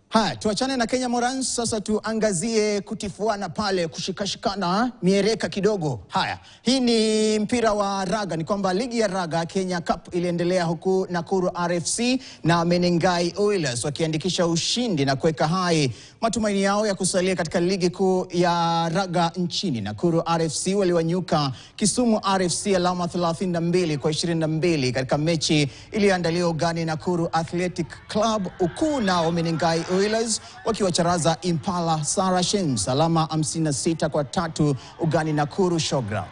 Haya, tuachane na Kenya Morans, sasa tuangazie kutifuana pale, kushikashikana miereka kidogo. Haya, hii ni mpira wa raga. Ni kwamba ligi ya raga Kenya Cup iliendelea huku Nakuru RFC na Menengai Oilers wakiandikisha ushindi na kuweka hai matumaini yao ya kusalia katika ligi kuu ya raga nchini. Nakuru RFC waliwanyuka Kisumu RFC alama 32 kwa 22 katika mechi iliyoandaliwa ugani Nakuru Athletic Club, huku nao Menengai Oilers wakiwacharaza Impala Saracens alama 56 kwa 3 ugani Nakuru Showground.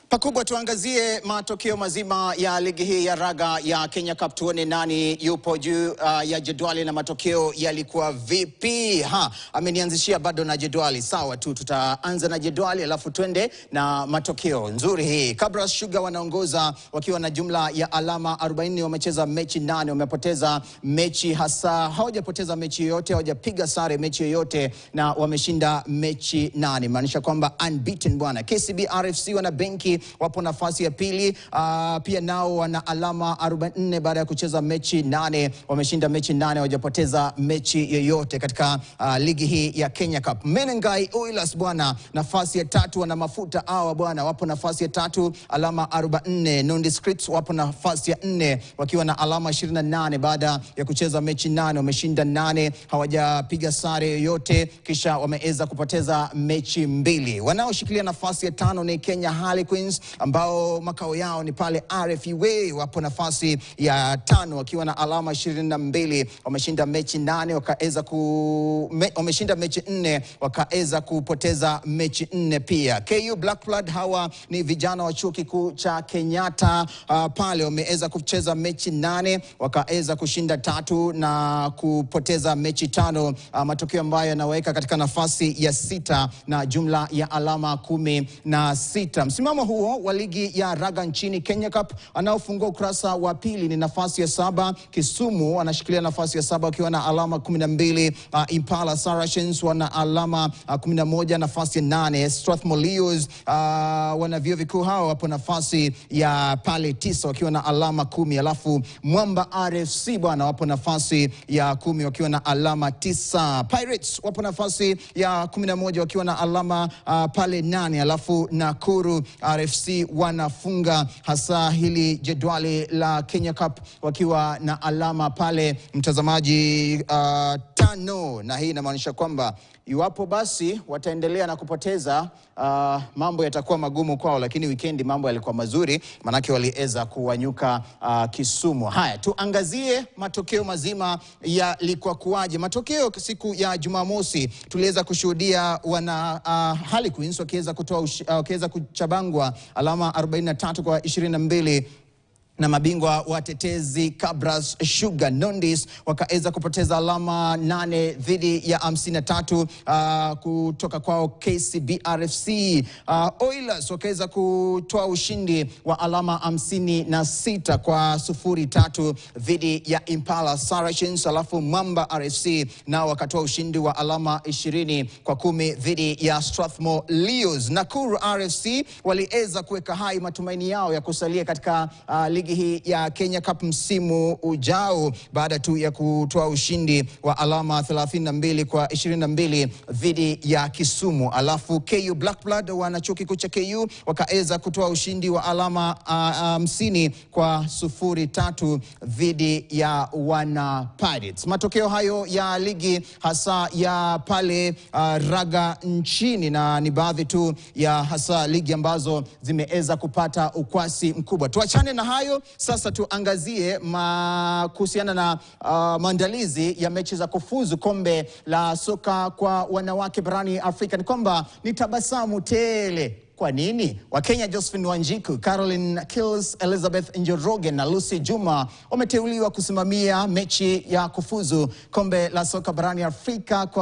Pakubwa tuangazie matokeo mazima ya ligi hii ya raga ya Kenya Cup, tuone nani yupo juu ya jedwali na matokeo yalikuwa vipi. Amenianzishia bado na jedwali. Sawa tu, tutaanza na jedwali alafu twende na matokeo. Nzuri hii. Kabras Sugar wanaongoza wakiwa na jumla ya alama 40, wamecheza mechi 8, wamepoteza mechi hasa, hawajapoteza mechi yoyote, hawajapiga sare mechi yoyote na wameshinda mechi 8. Maanisha kwamba unbeaten bwana. KCB RFC wana benki, wapo nafasi ya pili, pia nao wana alama 44 baada ya kucheza mechi 8, wameshinda mechi 8, hawajapoteza mechi yoyote katika ligi hii ya Kenya Cup. Menengai Oilers bwana, nafasi ya 3 wana mafuta hawa bwana, wapo nafasi ya 3 alama 44. Nondescripts wapo nafasi ya 4 wakiwa na alama 28 baada ya kucheza mechi 8, wameshinda 8, hawajapiga sare yoyote, kisha wameweza kupoteza mechi 2. Wanaoshikilia nafasi ya 5 ni Kenya Harlequins ambao makao yao ni pale RFUA, wapo nafasi ya 5 wakiwa na alama 22, wameshinda mechi 8, wameshinda mechi 4, wakaeza kupoteza mechi 4 pia. KU Black Blood hawa ni vijana wa chuo kikuu cha Kenyatta, pale wameweza kucheza mechi 8, wakaeza kushinda 3 na kupoteza mechi 5, matokeo ambayo yanaweka katika nafasi ya 6 na jumla ya alama 16. Msimamo huo wa ligi ya raga nchini Kenya Cup, anaofungua ukurasa wa pili ni nafasi ya 7 Kisumu anashikilia nafasi ya 7 wakiwa na alama 12. Impala Saracens wana alama 11, nafasi ya 8. Strathmore Leos wana vyuo vikuu hao wapo nafasi ya pale 9 wakiwa na alama 10, alafu Mwamba RFC bwana wapo nafasi ya 10 wakiwa na alama 9. Pirates wapo nafasi ya 11 wakiwa na alama pale 8, alafu Nakuru RFC wanafunga hasa hili jedwali la Kenya Cup wakiwa na alama pale, mtazamaji, 5, na hii inamaanisha kwamba iwapo basi wataendelea na kupoteza, mambo yatakuwa magumu kwao, lakini weekendi mambo yalikuwa mazuri, manake waliweza kuwanyuka Kisumu. Haya, tuangazie matokeo mazima yalikuwa kuaje. Matokeo siku ya Jumamosi tuliweza kushuhudia wana Harlequins wakiweza kuchabangwa alama 43 kwa 22 na mabingwa watetezi Kabras Sugar. Nondis wakaeza kupoteza alama 8 dhidi ya 53 kutoka kwao KCB RFC. Oilers wakaeza kutoa ushindi wa alama 56 kwa 0-3 dhidi ya Impala Saracens, alafu Mwamba RFC nao wakatoa ushindi wa alama 20 kwa 10 dhidi ya Strathmore Leos. Nakuru RFC waliweza kuweka hai matumaini yao ya kusalia katika ligi hii ya Kenya Cup msimu ujao baada tu ya kutoa ushindi wa alama 32 kwa 22 dhidi ya Kisumu. Alafu KU Black Blood wana chuo kikuu cha KU wakaeza kutoa ushindi wa alama 50 kwa 0-3 dhidi ya wana Pirates. Matokeo hayo ya ligi hasa ya pale raga nchini, na ni baadhi tu ya hasa ligi ambazo zimeweza kupata ukwasi mkubwa. Tuachane na hayo, sasa tuangazie kuhusiana na maandalizi ya mechi za kufuzu kombe la soka kwa wanawake barani Afrika. Ni kwamba ni tabasamu tele. Kwa nini? Wakenya Josephine Wanjiku, Caroline Kills, Elizabeth Njoroge na Lucy Juma wameteuliwa kusimamia mechi ya kufuzu kombe la soka barani Afrika kwa